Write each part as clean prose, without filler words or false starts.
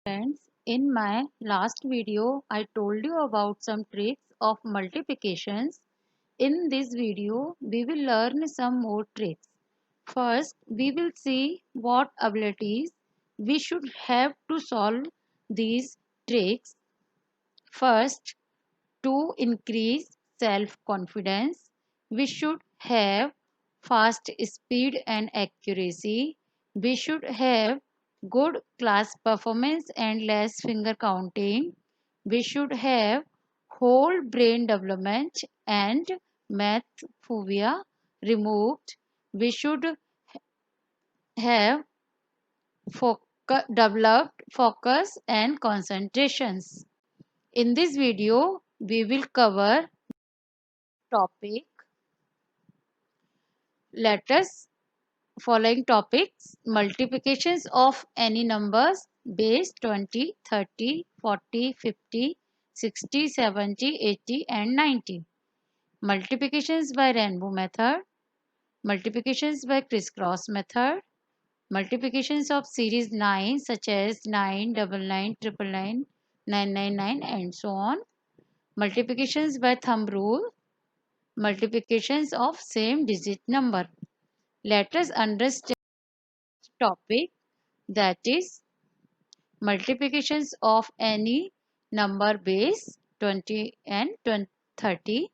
Friends, in my last video, I told you about some tricks of multiplications. In this video, we will learn some more tricks. First, we will see what abilities we should have to solve these tricks. First, to increase self-confidence, we should have fast speed and accuracy. We should have good class performance and less finger counting. We should have whole brain development and math phobia removed. We should have developed focus and concentrations. In this video, we will cover topic. Let us following topics: multiplications of any numbers: base 20, 30, 40, 50, 60, 70, 80 and 90. Multiplications by rainbow method, multiplications by crisscross method, multiplications of series 9 such as 9, 99, 999, 999 and so on. Multiplications by thumb rule, multiplications of same digit number. Let us understand topic, that is multiplications of any number base 20 and 30.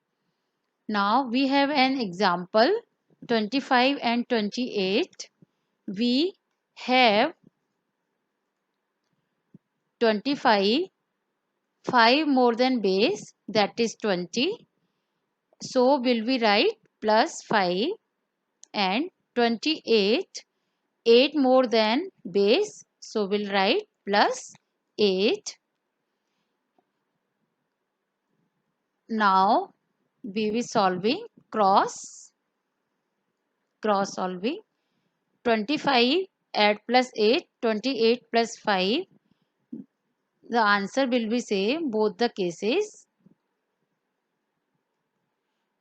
Now we have an example 25 and 28. We have 25, 5 more than base, that is 20. So will we write plus 5, and 28, 8 more than base, so we'll write plus 8. Now we will solving cross solving. 25 add plus 8, 28 plus 5. The answer will be same both the cases.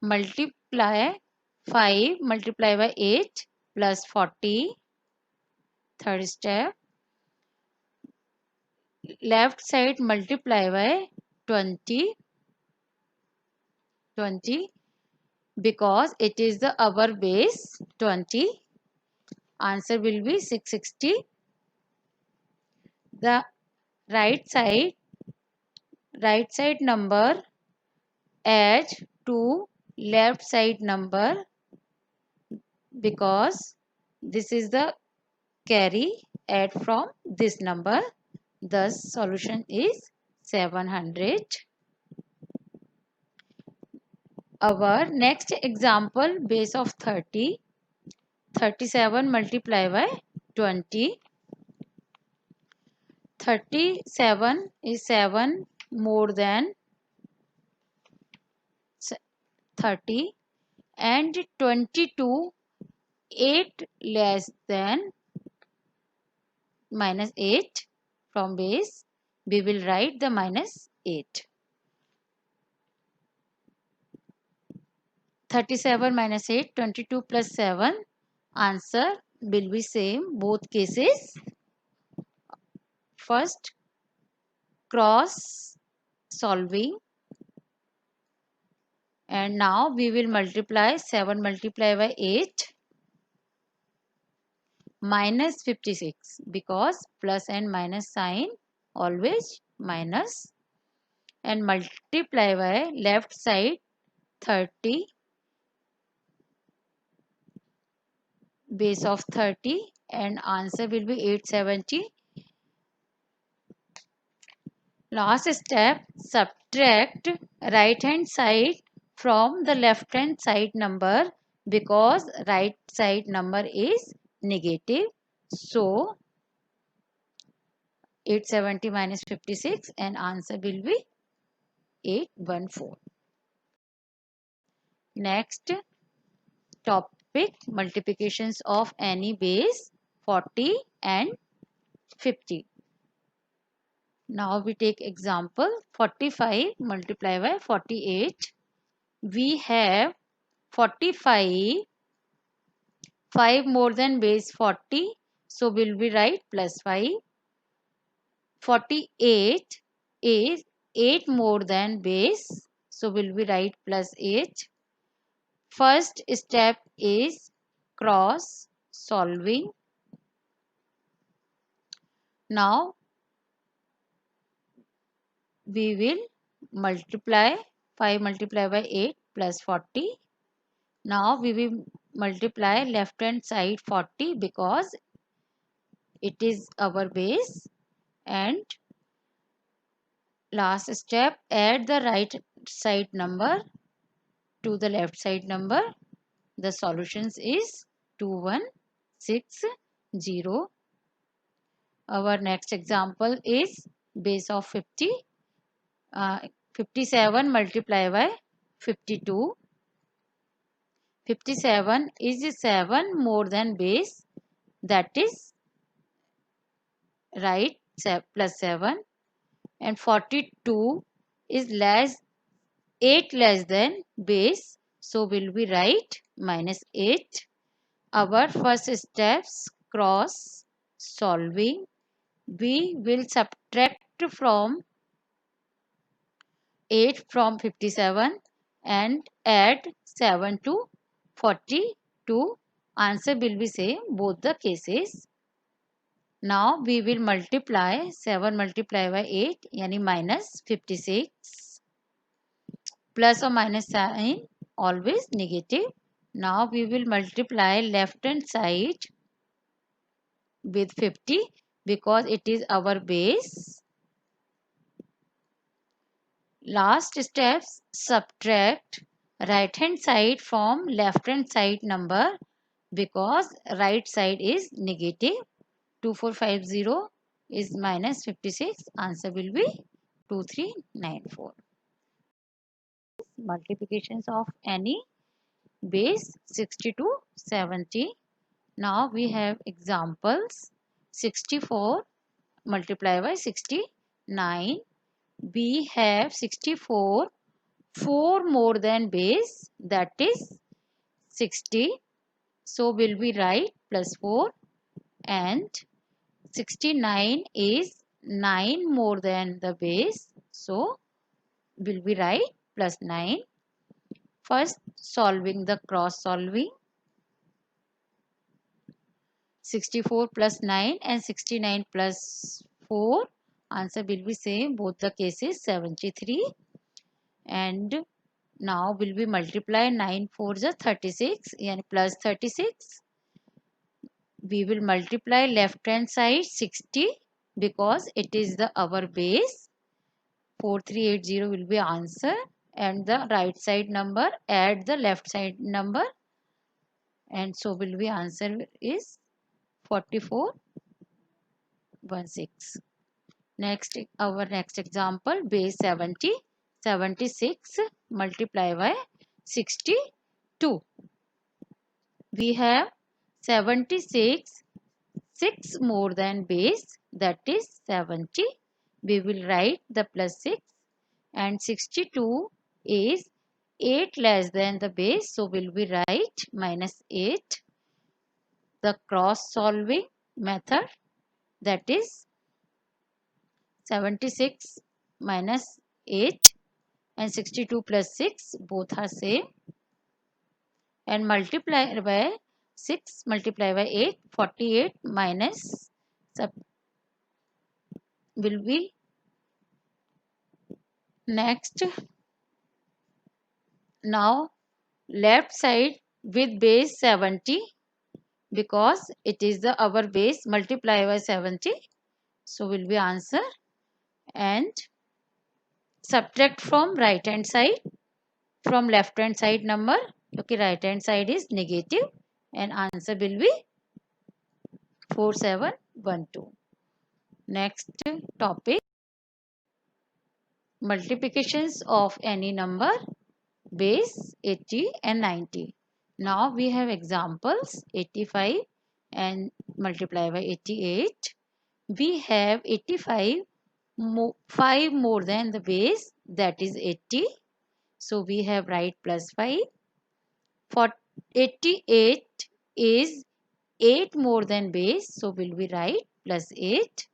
Multiply 5 multiply by 8 plus 40. Third step. Left side multiply by 20 because it is the upper base 20. Answer will be 660. The right side number add to left side number because this is the carry, add from this number. Thus solution is 700. Our next example, base of 30. 37 multiply by 20. 37 is 7 more than 30 and 22, 8 less than minus 8 from base. We will write the minus 8. 37 minus 8, 22 plus 7. Answer will be same both cases. First, cross solving, and now we will multiply 7 multiply by 8 minus 56 because plus and minus sign always minus, and multiply by left side 30 base of 30 and answer will be 870. Last step, subtract right hand side from the left hand side number because right side number is negative. So 870 minus 56 and answer will be 814. Next topic, multiplications of any base 40 and 50. Now we take example 45 multiply by 48. We have 45, 5 more than base 40. So will we write plus 5. 48 is 8 more than base. So will we write plus 8. First step is cross solving. Now we will multiply 5 multiply by 8 plus 40. Now we will multiply left hand side 40 because it is our base, and last step add the right side number to the left side number. The solutions is 2160. Our next example is base of 50. 57 multiply by 52. 57 is 7 more than base, that is right plus 7, and 42 is 8 less than base, so will we write minus 8. Our first steps cross solving. We will subtract from 8 from 57 and add 7 to 42. Answer will be same both the cases. Now we will multiply 7 multiply by 8 yani minus 56. Plus or minus sign always negative. Now we will multiply left hand side with 50 because it is our base. Last steps subtract right hand side from left hand side number because right side is negative. 2450 is minus 56. Answer will be 2394. Multiplications of any base 60 to 70. Now we have examples. 64 multiply by 69. We have 64 4 more than base, that is 60. So will we write plus 4, and 69 is 9 more than the base, so will we write plus 9. First solving the cross solving. 64 plus 9 and 69 plus 4. Answer will be same both the cases 73. And now will we multiply 9 4 is 36 and plus 36. We will multiply left hand side 60 because it is the our base. 4380 will be answer, and the right side number add the left side number, and so will be answer is 4416. Next, our next example base 70. 76 multiply by 62. We have 76 6 more than base, that is 70. We will write the plus 6, and 62 is 8 less than the base, so will we write minus 8. The cross solving method, that is 76 minus 8 and 62 plus 6 both are same, and multiply by 6 multiply by 8 48 minus will be next. Now left side with base 70 because it is the our base, multiply by 70, so will be answer, and subtract from right hand side from left hand side number. Okay, right hand side is negative, and answer will be 4712. Next topic, multiplications of any number base 80 and 90. Now we have examples 85 and multiply by 88. We have 85 5 more than the base, that is 80. So we have write plus 5. For 88 is 8 more than base, so will we write plus 8.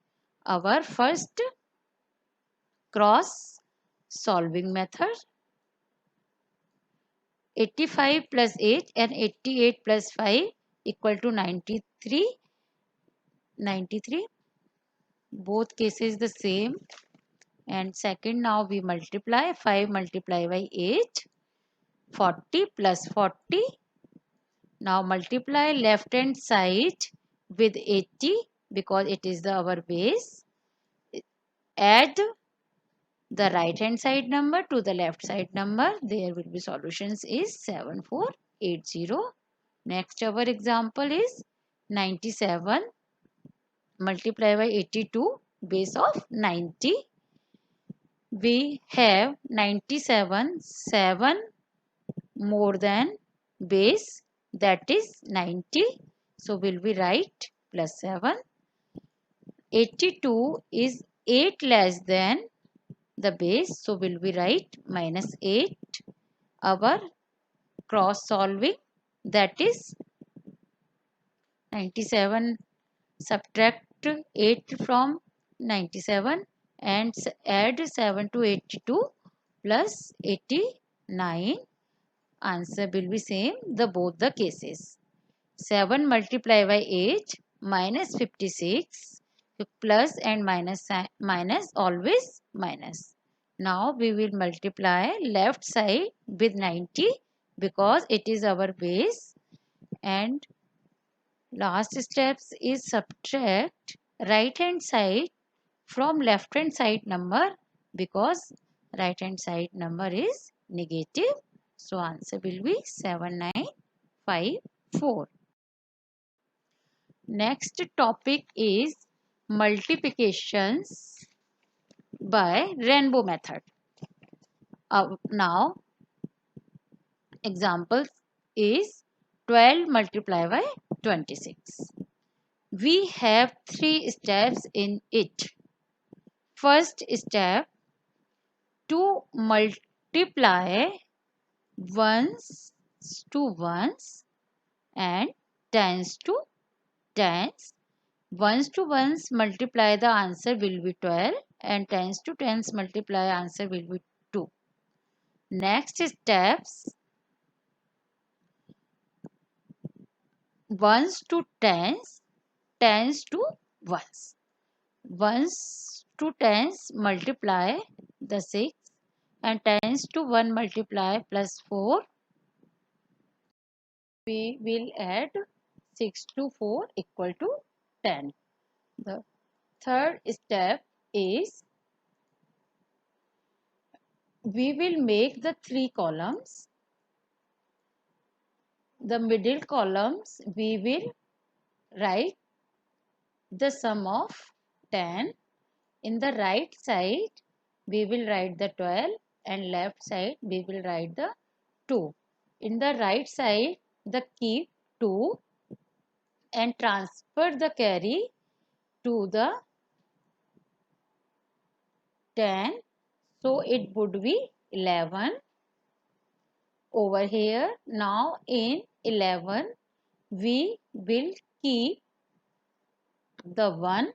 our first cross solving method. 85 plus 8 and 88 plus 5 equal to 93. 93. Both cases the same. And second, now we multiply 5 multiply by 8. 40 plus 40. Now multiply left hand side with 80 because it is our base. Add the right hand side number to the left side number. There will be solutions is 7480. Next our example is 97 multiply by 82 base of 90. We have 97 7 more than base, that is 90. So will we write plus 7. 82 is 8 less than the base. So will we write minus 8. Our cross solving, that is 97, subtract 8 from 97 and add 7 to 82 plus 89. Answer will be same the both the cases. 7 multiplied by 8 minus 56 plus and minus always minus. Now we will multiply left side with 90 because it is our base, and last steps is subtract right hand side from left hand side number because right hand side number is negative. So answer will be 7954. Next topic is multiplications by rainbow method. Now example is 12 multiplied by 26. We have 3 steps in it. First step, to multiply ones to ones and tens to tens. Ones to ones multiply, the answer will be 12, and tens to tens multiply, answer will be 2. Next steps, ones to tens, tens to ones. Ones to tens multiply the 6 and tens to 1 multiply plus 4. We will add 6 to 4 equal to 10. The third step is we will make the 3 columns. The middle columns we will write the sum of 10. In the right side we will write the 12 and left side we will write the 2. In the right side the keep 2 and transfer the carry to the 10. So it would be 11 over here. Now in 11 we will keep the 1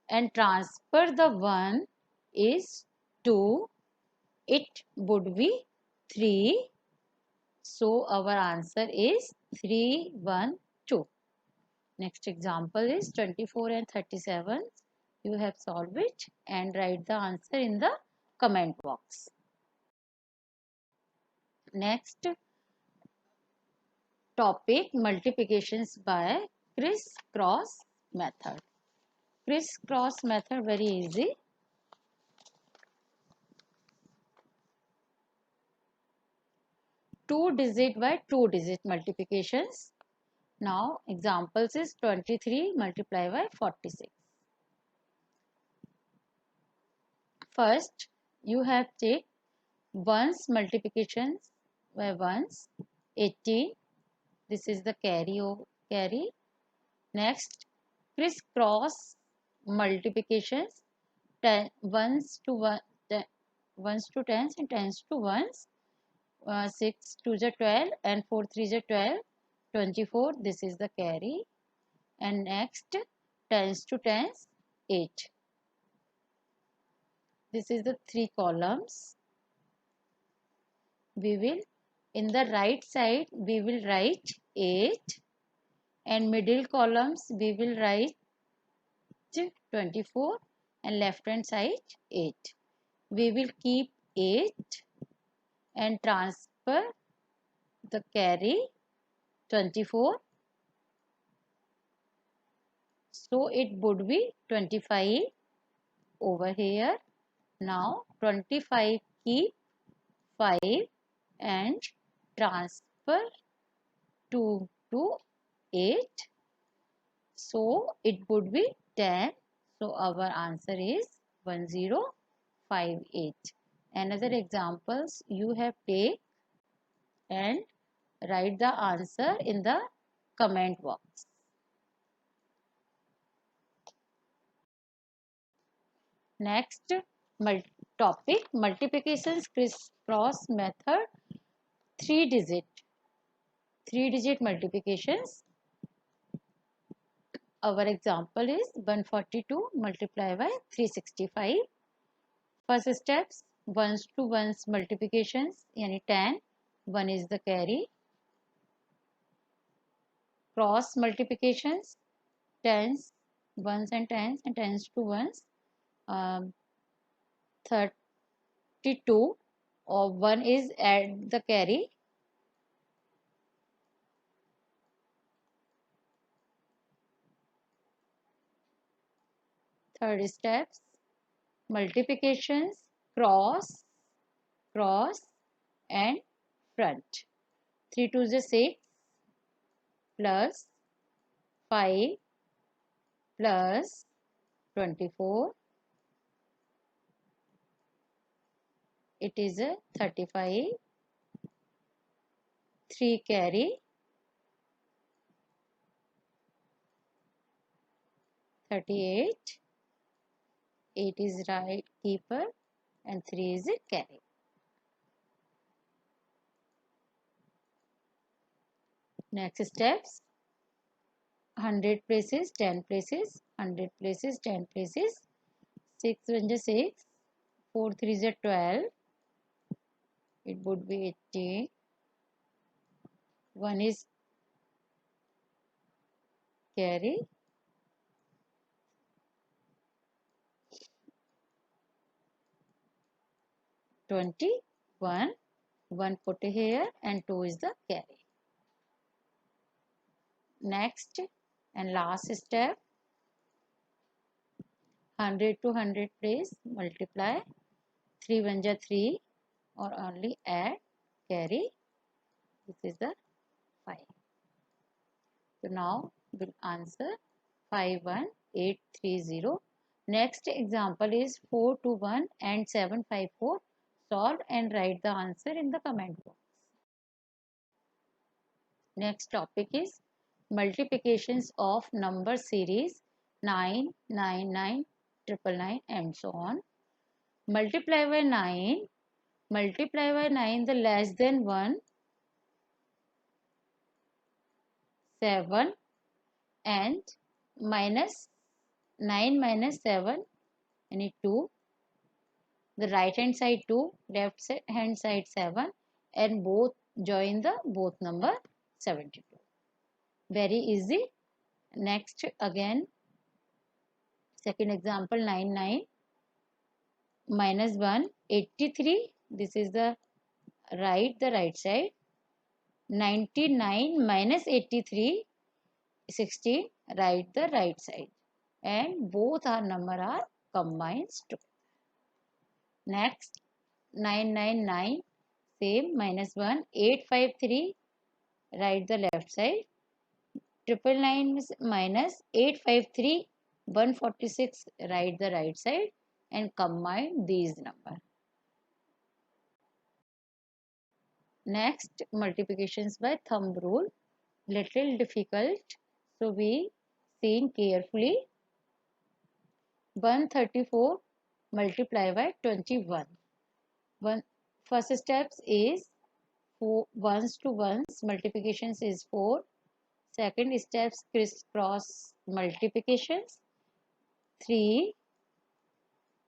and transfer the 1 is 2. It would be 3. So our answer is 312. Next example is 24 and 37. You have solved it and write the answer in the comment box. Next topic, multiplications by criss-cross method. Criss-cross method very easy. Two digit by two digit multiplications. Now examples is 23 multiplied by 46. First you have take ones multiplications by ones. 18. This is the carry. Next criss-cross multiplications, 10 ones to one, ones to tens and tens to ones. 6 to the 12 and 4 3 the 12. 24. This is the carry. And next tens to tens, 8. This is the 3 columns. We will, in the right side, we will write 8, and middle columns we will write 24, and left hand side 8. We will keep 8 and transfer the carry 24. So it would be 25 over here. Now 25 keep 5 and transfer 2 to 8. So it would be 10. So our answer is 1058. Another examples you have take and write the answer in the comment box. Next topic, multiplications crisscross method, 3 digit multiplications. Our example is 142 multiplied by 365. First steps, ones to ones multiplications, yani 10, 1 is the carry. Cross multiplications, tens, ones and tens to ones. 32 or 1 is add the carry. Third steps, multiplications, cross, and front. 3 2 is 6 plus 5 plus 24. It is a 35. 3 carry 38. 8 is right keeper and 3 is a carry. Next steps, 100 places, 10 places, 100 places, 10 places. 6 1 is 6, 4 3 is 12. It would be 18. 1 is carry. 21. 1 put here and 2 is the carry. Next and last step, 100 to 100 place, multiply. 3 1 is 3 or only add carry. This is the 5. So now we'll answer 51830. Next example is 421 and 754. Solve and write the answer in the comment box. Next topic is multiplications of number series 9, 9, 9, 999 and so on. Multiply by 9. Multiply by 9 the less than 1, 7 and minus 9 minus 7 any 2. The right hand side 2, left hand side 7 and both join the both number 72. Very easy. Next again second example 99 minus 1 83. This is the right side. 99 minus 83 16. Write the right side and both our number are combined together. Next 999 same minus 1 853. Write the left side. 999 minus 853 146. Write the right side and combine these numbers. Next multiplications by thumb rule. Little difficult, so we seen carefully. 134 multiply by 21. First steps is 4 ones to ones multiplications is 4. Second steps crisscross multiplications 3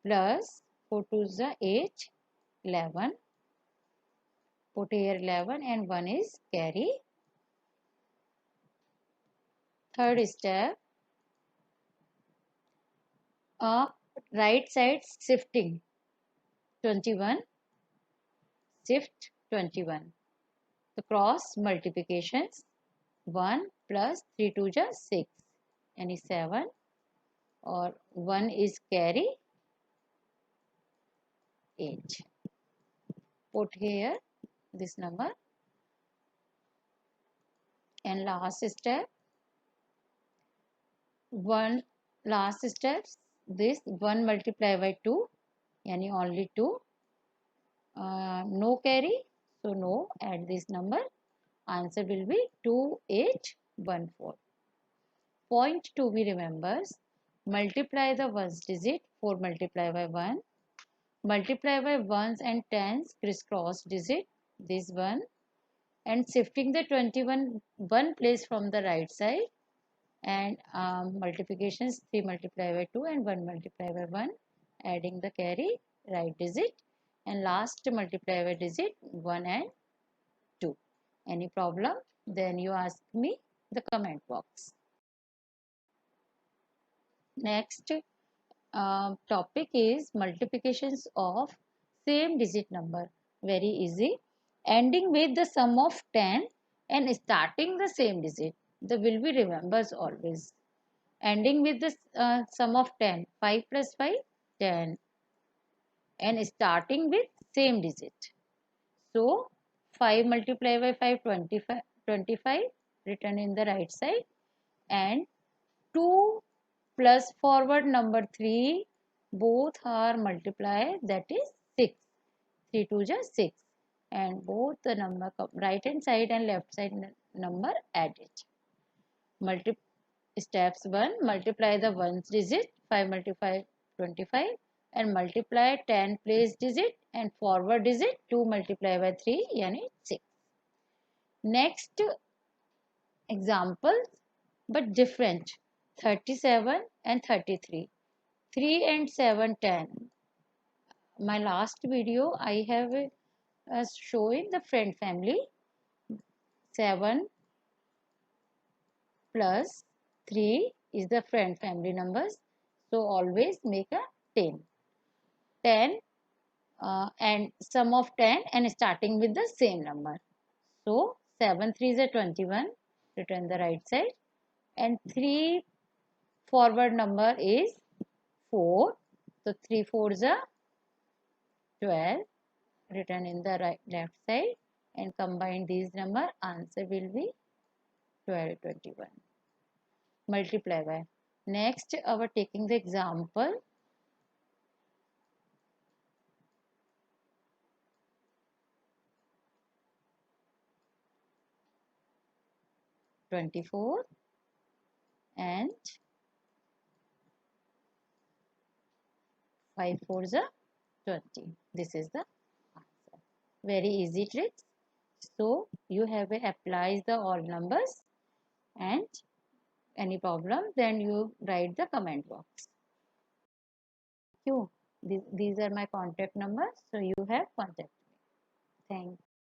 plus 4 2 is the 8, 11. Put here 11 and 1 is carry. Third step, right side shifting 21, shift 21. The cross multiplications 1 plus 3 2 is 6. Any 7 or 1 is carry 8. Put here this number and last step, this 1 multiply by 2 yani only 2, no carry, so no, add this number, answer will be 2814. Point to be remembers, multiply the ones digit, 4 multiply by 1, multiply by ones and tens crisscross digit, this one, and shifting the 21 one place from the right side, and multiplications 3 multiply by 2 and 1 multiply by 1, adding the carry right digit, and last multiply by digit 1 and 2. Any problem? Then you ask me the comment box. Next topic is multiplications of same digit number. Very easy. Ending with the sum of 10 and starting the same digit. The will be remembers always. Ending with the sum of 10. 5 plus 5, 10. And starting with same digit. So, 5 multiplied by 5, 25, 25 written in the right side. And 2 plus forward number 3, both are multiplied, that is 6. 3 2 is 6. And both the number right hand side and left side number added. Steps 1, multiply the ones digit, 5 multiply 25, and multiply 10 place digit and forward digit, 2 multiply by 3 yani 6. Next example but different, 37 and 33. 3 and 7, 10. My last video I have showing the friend family. 7 plus 3 is the friend family numbers. So always make a 10. 10 and sum of 10 and starting with the same number. So 7 3 is a 21, written the right side, and 3 forward number is 4. So 3 4 is a 12, written in the left side, and combine these number, answer will be 1221. Multiply by. Next, our taking the example 24 and 5 4 is a 20. This is the answer. Very easy tricks. So you have to apply the all numbers, and any problem then you write the comment box. Thank you. These are my contact numbers, so you have contact me. Thanks.